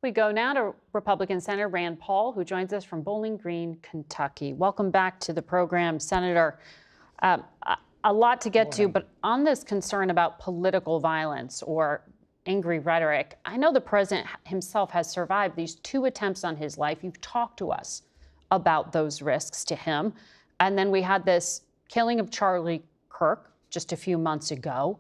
We go now to Republican Senator Rand Paul, who joins us from Bowling Green, Kentucky. Welcome back to the program, Senator. A lot to get to, but on this concern about political violence or angry rhetoric, I know the president himself has survived these 2 attempts on his life. You've talked to us about those risks to him. And then we had this killing of Charlie Kirk just a few months ago.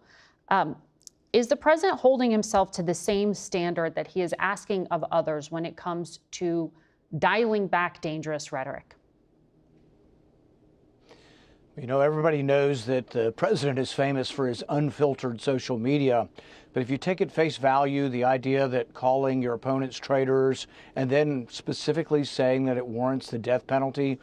Is the president holding himself to the same standard that he is asking of others when it comes to dialing back dangerous rhetoric? You know, everybody knows that the president is famous for his unfiltered social media. But if you take at face value the idea that calling your opponents traitors and then specifically saying that it warrants the death penalty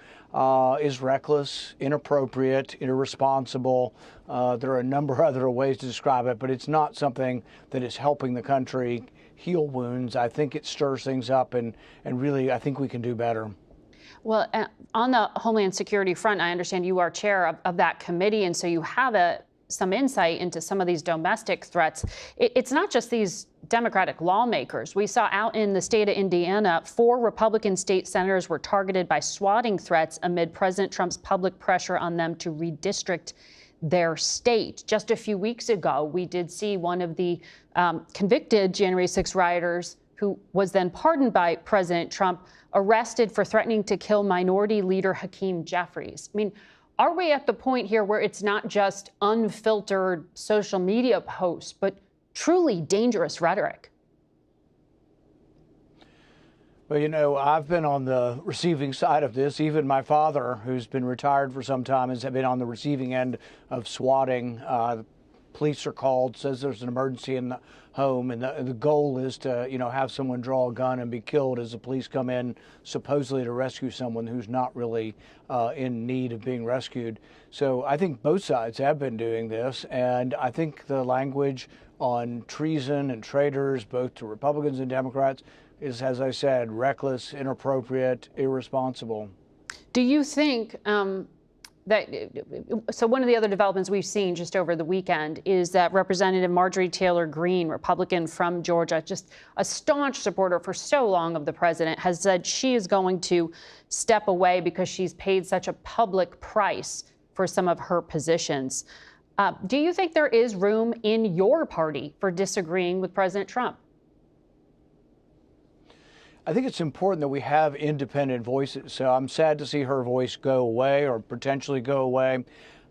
is reckless, inappropriate, irresponsible. There are a number of other ways to describe it, but it's not something that is helping the country heal wounds. I think it stirs things up, and really, I think we can do better. Well, on the Homeland Security front, I understand you are chair of that committee, and so you have some insight into some of these domestic threats. It's not just these Democratic lawmakers. We saw out in the state of Indiana, 4 Republican state senators were targeted by swatting threats amid President Trump's public pressure on them to redistrict their state. Just a few weeks ago, we did see one of the convicted January 6 rioters, who was then pardoned by President Trump, arrested for threatening to kill minority leader Hakeem Jeffries. I mean, are we at the point here where it's not just unfiltered social media posts, but truly dangerous rhetoric? Well, you know, I've been on the receiving side of this. Even my father, who's been retired for some time, has been on the receiving end of swatting. Police are called, says there's an emergency in the home, and the goal is to, you know, have someone draw a gun and be killed as the police come in supposedly to rescue someone who's not really in need of being rescued. So I think both sides have been doing this, and I think the language on treason and traitors, both to Republicans and Democrats, is, as I said, reckless, inappropriate, irresponsible. Do you think so one of the other developments we've seen just over the weekend is that Representative Marjorie Taylor Greene, Republican from Georgia, just a staunch supporter for so long of the president, has said she is going to step away because she's paid such a public price for some of her positions. Do you think there is room in your party for disagreeing with President Trump? I think it's important that we have independent voices. So I'm sad to see her voice go away or potentially go away.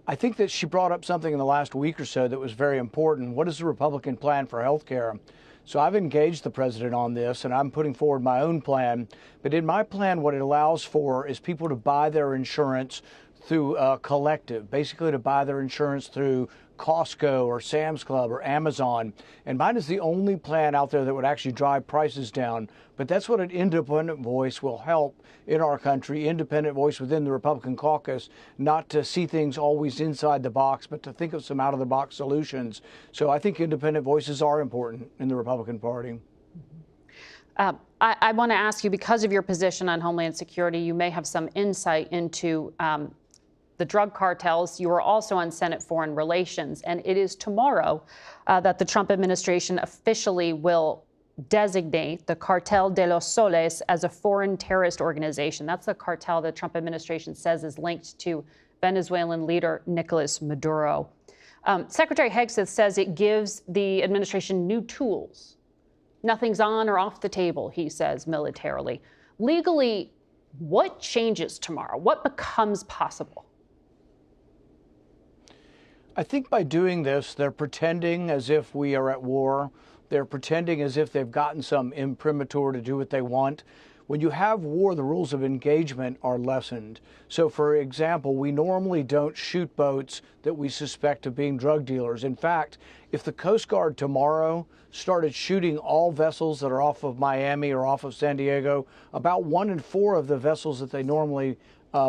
I think that she brought up something in the last week or so that was very important. What is the Republican plan for health care? So I've engaged the president on this, and I'm putting forward my own plan. But in my plan, what it allows for is people to buy their insurance through a collective, basically to buy their insurance through Costco or Sam's Club or Amazon. And mine is the only plan out there that would actually drive prices down. But that's what an independent voice will help in our country, independent voice within the Republican caucus, not to see things always inside the box, but to think of some out-of-the-box solutions. So I think independent voices are important in the Republican Party. I want to ask you, because of your position on Homeland Security, you may have some insight into the drug cartels. You are also on Senate Foreign Relations, and it is tomorrow that the Trump administration officially will designate the Cartel de los Soles as a foreign terrorist organization. That's the cartel the Trump administration says is linked to Venezuelan leader Nicolas Maduro. Secretary Hegseth says it gives the administration new tools. Nothing's on or off the table, he says, militarily. Legally, what changes tomorrow? What becomes possible? I think by doing this, they're pretending as if we are at war. They're pretending as if they've gotten some imprimatur to do what they want. When you have war, the rules of engagement are lessened. So, for example, we normally don't shoot boats that we suspect of being drug dealers. In fact, if the Coast Guard tomorrow started shooting all vessels that are off of Miami or off of San Diego, about 1 in 4 of the vessels that they normally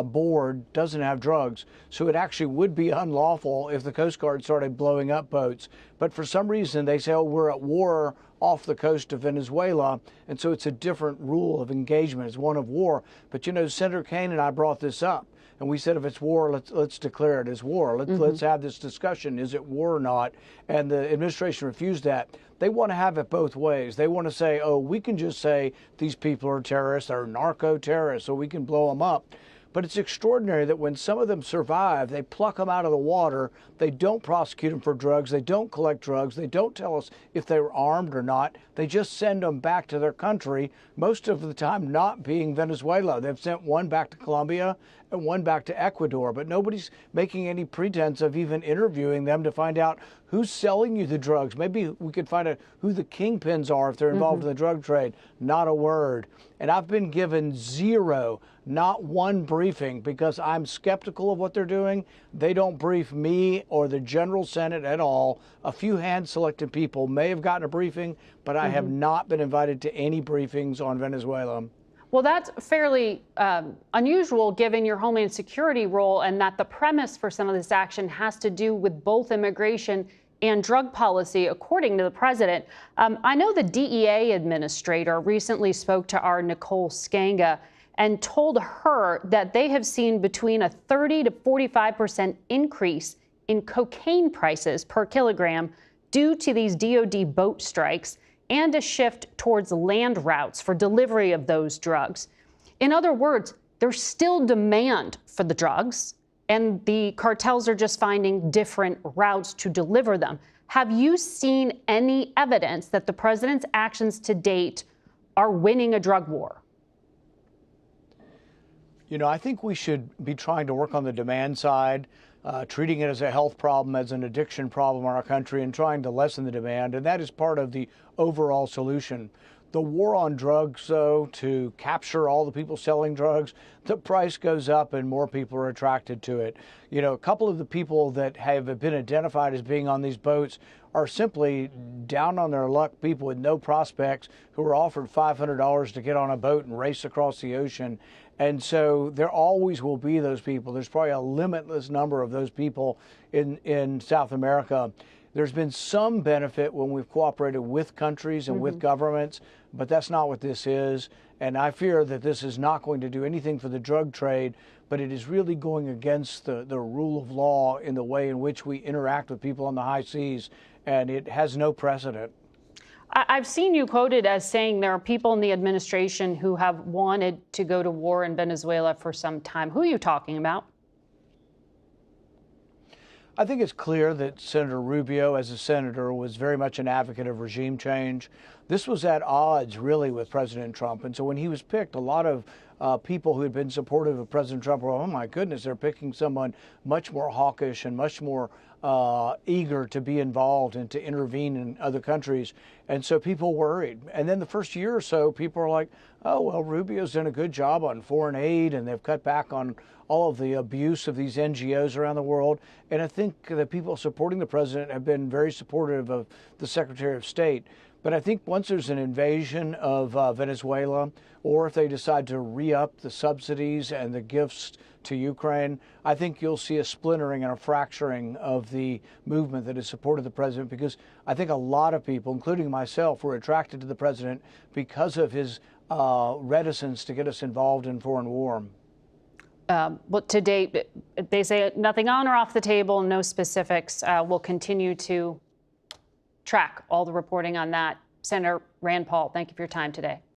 board doesn't have drugs. So it actually would be unlawful if the Coast Guard started blowing up boats. But for some reason, they say, oh, we're at war off the coast of Venezuela. And so it's a different rule of engagement. It's one of war. But, you know, Senator Kaine and I brought this up. and we said, if it's war, let's declare it as war. Let's have this discussion. Is it war or not? And the administration refused that. They want to have it both ways. They want to say, oh, we can just say these people are terrorists, they're narco-terrorists, so we can blow them up. But it's extraordinary that when some of them survive, they pluck them out of the water. They don't prosecute them for drugs. They don't collect drugs. They don't tell us if they were armed or not. They just send them back to their country, most of the time not being Venezuela. They've sent one back to Colombia and one back to Ecuador, but nobody's making any pretense of even interviewing them to find out who's selling you the drugs. Maybe we could find out who the kingpins are if they're involved in the drug trade. Not a word. And I've been given zero, not one briefing, because I'm skeptical of what they're doing. They don't brief me or the General Senate at all. A few hand-selected people may have gotten a briefing, but I have not been invited to any briefings on Venezuela. Well, that's fairly unusual given your Homeland Security role, and that the premise for some of this action has to do with both immigration and drug policy, according to the president. I know the DEA administrator recently spoke to our Nicole Skanga and told her that they have seen between a 30 to 45% increase in cocaine prices per kilogram due to these DOD boat strikes and a shift towards land routes for delivery of those drugs. In other words, there's still demand for the drugs, and the cartels are just finding different routes to deliver them. Have you seen any evidence that the president's actions to date are winning a drug war? You know, I think we should be trying to work on the demand side, treating it as a health problem, as an addiction problem in our country, and trying to lessen the demand. And that is part of the overall solution. The war on drugs, though, to capture all the people selling drugs, the price goes up and more people are attracted to it. You know, a couple of the people that have been identified as being on these boats are simply down on their luck people with no prospects who are offered $500 to get on a boat and race across the ocean. And so there always will be those people. There's probably a limitless number of those people in South America. There's been some benefit when we've cooperated with countries and with governments, but that's not what this is. And I fear that this is not going to do anything for the drug trade, but it is really going against the rule of law in the way in which we interact with people on the high seas, and it has no precedent. I've seen you quoted as saying there are people in the administration who have wanted to go to war in Venezuela for some time. Who are you talking about? I think it's clear that Senator Rubio, as a senator, was very much an advocate of regime change. This was at odds, really, with President Trump. And so when he was picked, a lot of people who had been supportive of President Trump were, oh, my goodness, they're picking someone much more hawkish and much more eager to be involved and to intervene in other countries. And so people worried. And then the first year or so, people are like, oh, well, Rubio's done a good job on foreign aid, and they've cut back on all of the abuse of these NGOs around the world. And I think the people supporting the president have been very supportive of the Secretary of State. But I think once there's an invasion of Venezuela, or if they decide to re-up the subsidies and the gifts to Ukraine, I think you'll see a splintering and a fracturing of the movement that has supported the president, because I think a lot of people, including myself, were attracted to the president because of his reticence to get us involved in foreign war. Well, to date, they say nothing on or off the table, no specifics. We'll continue to track all the reporting on that. Senator Rand Paul, thank you for your time today.